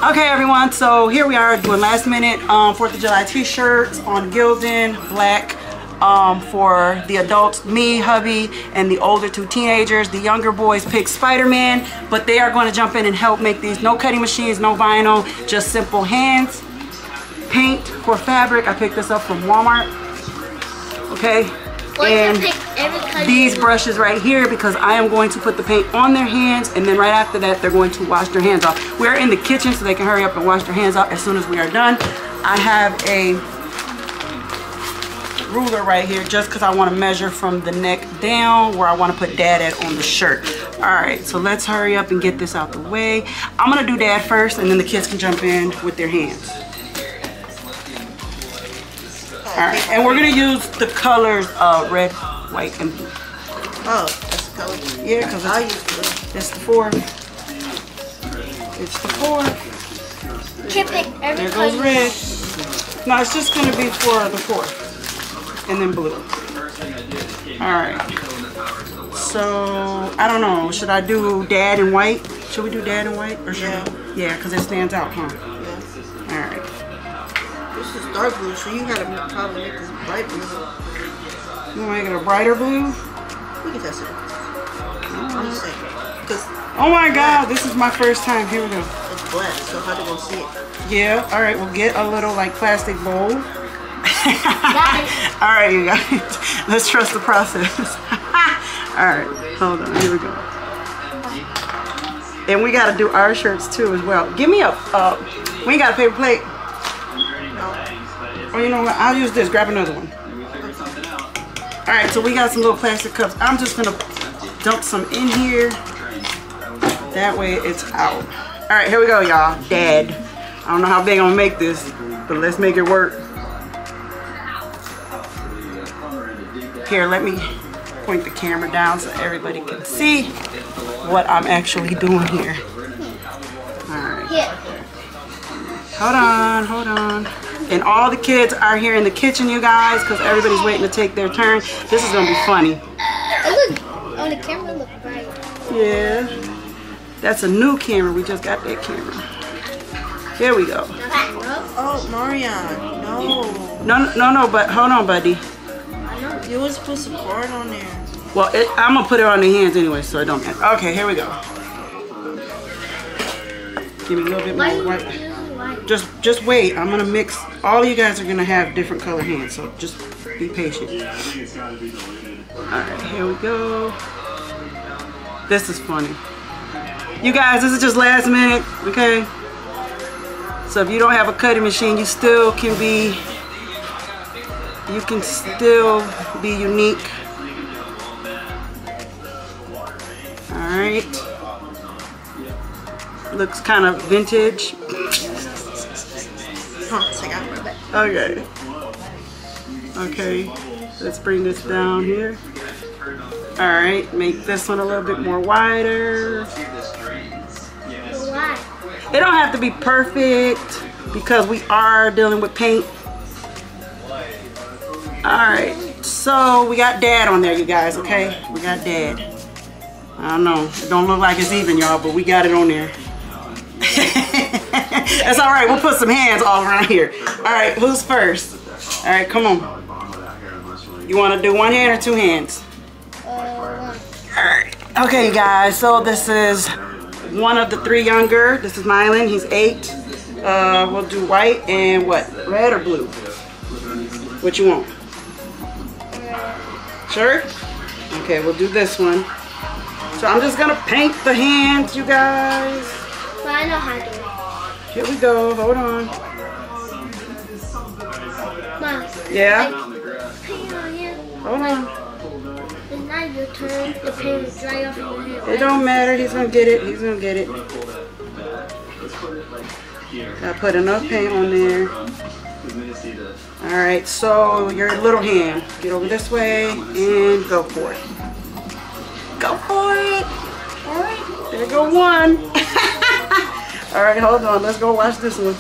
Okay, everyone, so here we are doing last minute 4th of July t-shirts on Gildan, black, for the adults, me, hubby, and the older 2 teenagers. The younger boys picked Spider-Man, but they are going to jump in and help make these. No cutting machines, no vinyl, just simple hands. Paint for fabric, I picked this up from Walmart. Okay, and these brushes right here, because I am going to put the paint on their hands, and then right after that they're going to wash their hands off. We're in the kitchen so they can hurry up and wash their hands off as soon as we are done. I have a ruler right here just because I want to measure from the neck down where I want to put Dad at on the shirt. All right, so let's hurry up and get this out the way. I'm gonna do Dad first, and then the kids can jump in with their hands. All right, and we're gonna use the colors red, white, and blue. Oh, that's the color. Yeah, because it's the 4th. It's the 4th. Can't pick every there goes red. No, it's just gonna be for the 4th. And then blue. All right. So I don't know. Should I do Dad in white? Should we do Dad in white or should we? Yeah, because it stands out, huh? Yeah. All right. This is dark blue, so you gotta probably make this bright blue. You want to make it a brighter blue? We can test it. I'm just saying. Oh my God! This is my first time. Here we go. It's black, so how they gonna see it? Yeah. All right. We'll get a little like plastic bowl. All right, you guys, let's trust the process. All right, hold on, here we go. And we got to do our shirts too as well. Give me a, we ain't got a paper plate. Oh, you know what, I'll use this, grab another one. All right, so we got some little plastic cups. I'm just gonna dump some in here. That way it's out. All right, here we go, y'all. Dad. I don't know how big I'm gonna make this, but let's make it work. Here, let me point the camera down so everybody can see what I'm actually doing here. All right. Hold on, hold on. And all the kids are here in the kitchen, you guys, because everybody's waiting to take their turn. This is gonna be funny. Look, on the camera, look bright. Yeah. That's a new camera. We just got that camera. Here we go. Oh, Marion, no. No, but hold on, buddy. You was put some cord on there. Well, I'm gonna put it on the hands anyway, so it don't matter. Okay, here we go. Give me a little bit more white. Just wait. I'm gonna mix. All you guys are gonna have different color hands, so just be patient. All right, here we go. This is funny. You guys, this is just last minute, okay? So if you don't have a cutting machine, you still can be. You can still be unique. All right. Looks kind of vintage. Okay. Okay. Let's bring this down here. All right. Make this one a little bit more wider. It don't have to be perfect because we are dealing with paint. Alright, so we got Dad on there, you guys, okay? We got Dad. I don't know. It don't look like it's even, y'all, but we got it on there. That's alright. We'll put some hands all around here. Alright, who's first? Alright, come on. You want to do one hand or 2 hands? Alright. Okay, you guys, so this is one of the 3 younger. This is Mylan. He's 8. We'll do white and what? Red or blue? What you want? Sure? Okay, we'll do this one. So I'm just gonna paint the hands, you guys. But I know how to do it. Here we go, hold on. Mom. Yeah? Paint on here. Hold on. It's not your turn. The paint will dry off in your hand. It don't matter, he's gonna get it, he's gonna get it. I put enough paint on there. Alright, so your little hand. Get over this way and go for it. Go for it. Alright, there go one. Alright, hold on. Let's go watch this one.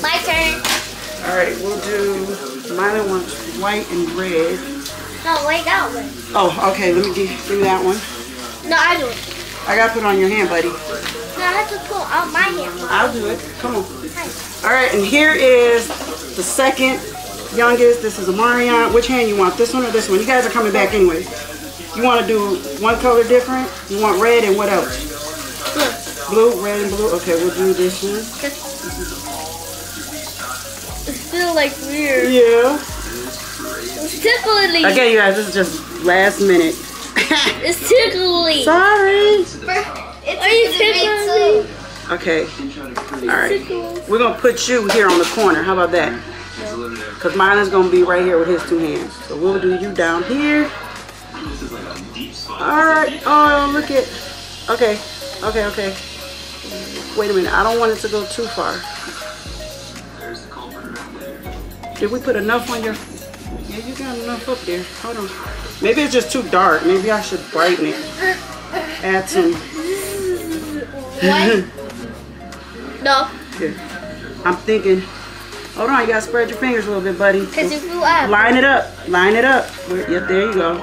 My turn. Alright, we'll do, mine wants white and red. No, wait, that one. Oh, okay, let me give me that one. No, I do it. I gotta put it on your hand, buddy. No, I have to pull out my hand. I'll do it. Come on. All right, and here is the second youngest. This is Amarion. Which hand you want? This one or this one? You guys are coming back anyway. You want to do one color different? You want red and what else? Blue. Blue, red, and blue. Okay, we'll do this one. It feels like weird. Yeah. It's tickly. Okay, you guys, this is just last minute. It's tickly. Sorry. Are you tickling? Okay. All right. We're going to put you here on the corner. How about that? Because mine is going to be right here with his two hands. So we'll do you down here. All right. Oh, look at. Okay. Okay, okay. Wait a minute. I don't want it to go too far. Did we put enough on your... Yeah, you got enough up there. Hold on. Maybe it's just too dark. Maybe I should brighten it. Add some... What? No. Here. I'm thinking... Hold on, you gotta spread your fingers a little bit, buddy. Because if you up. Line it up. Line it up. Yep, there you go.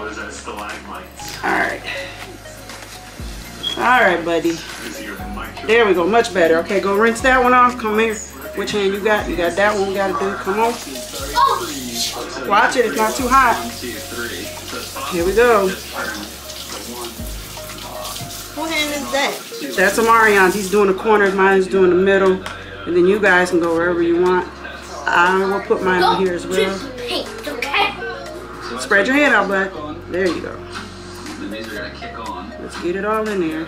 Alright. Alright, buddy. There we go. Much better. Okay, go rinse that one off. Come here. Which hand you got? You got that one we gotta do. Come on. Oh. Watch it. It's not too hot. Here we go. What hand is that? That's Amarion's. He's doing the corners. Mine's doing the middle. And then you guys can go wherever you want. I will put mine over here as well. Paint, okay? Spread your hand out, bud. There you go. Let's get it all in there.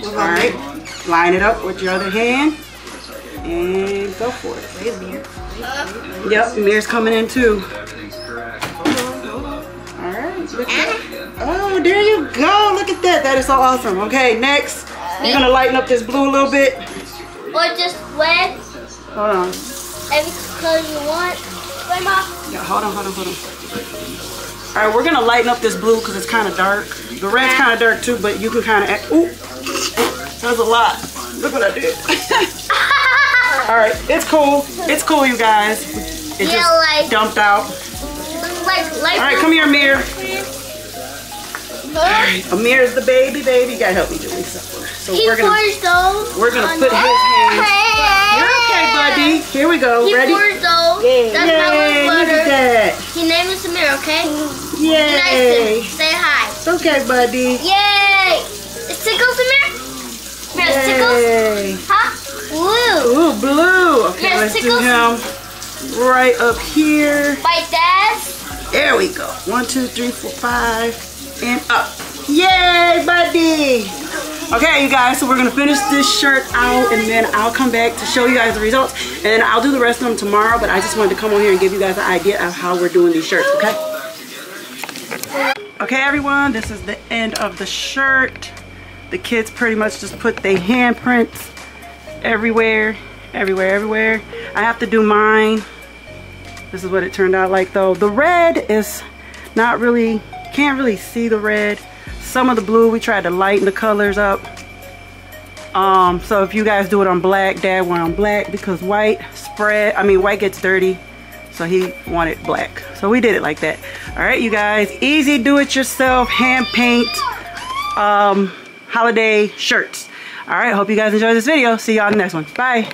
Alright. Line it up with your other hand. And go for it. Yep, Mir's coming in too. Alright. Oh, there you go. Look at that. That is so awesome. Okay, next. You're going to lighten up this blue a little bit. Or just red. Hold on. Every color you want. Right, Mom? Yeah, hold on. Alright, we're going to lighten up this blue because it's kind of dark. The red's kind of dark too, but you can kind of... Ooh, that's a lot. Look what I did. Alright, it's cool. It's cool, you guys. It just dumped out. Alright, come here, Amir. Alright, Amir's the baby. You gotta help me do this. So we're gonna put his hands. You're okay, buddy. Here we go. Ready? That's my little Look at that. His name is Amir, okay? Yay. Nice. Say hi. It's okay, buddy. Yay! It tickles, Amir? It tickles? Huh? Blue. Ooh, blue. Okay, Yes, let's tickles. do him right up here. My dad. There we go. 1, 2, 3, 4, 5, and up. Yay, buddy. Okay, you guys, so we're gonna finish this shirt out and then I'll come back to show you guys the results and I'll do the rest of them tomorrow, but I just wanted to come on here and give you guys an idea of how we're doing these shirts, okay? Okay, everyone, this is the end of the shirt. The kids pretty much just put their handprints everywhere. I have to do mine. This is what it turned out like though. The red is not really, can't really see the red. Some of the blue, we tried to lighten the colors up. So if you guys do it on black, Dad went on black because white gets dirty. So he wanted black. So we did it like that. All right, you guys, easy do-it-yourself, hand paint, holiday shirts. All right, hope you guys enjoyed this video. See y'all in the next one. Bye.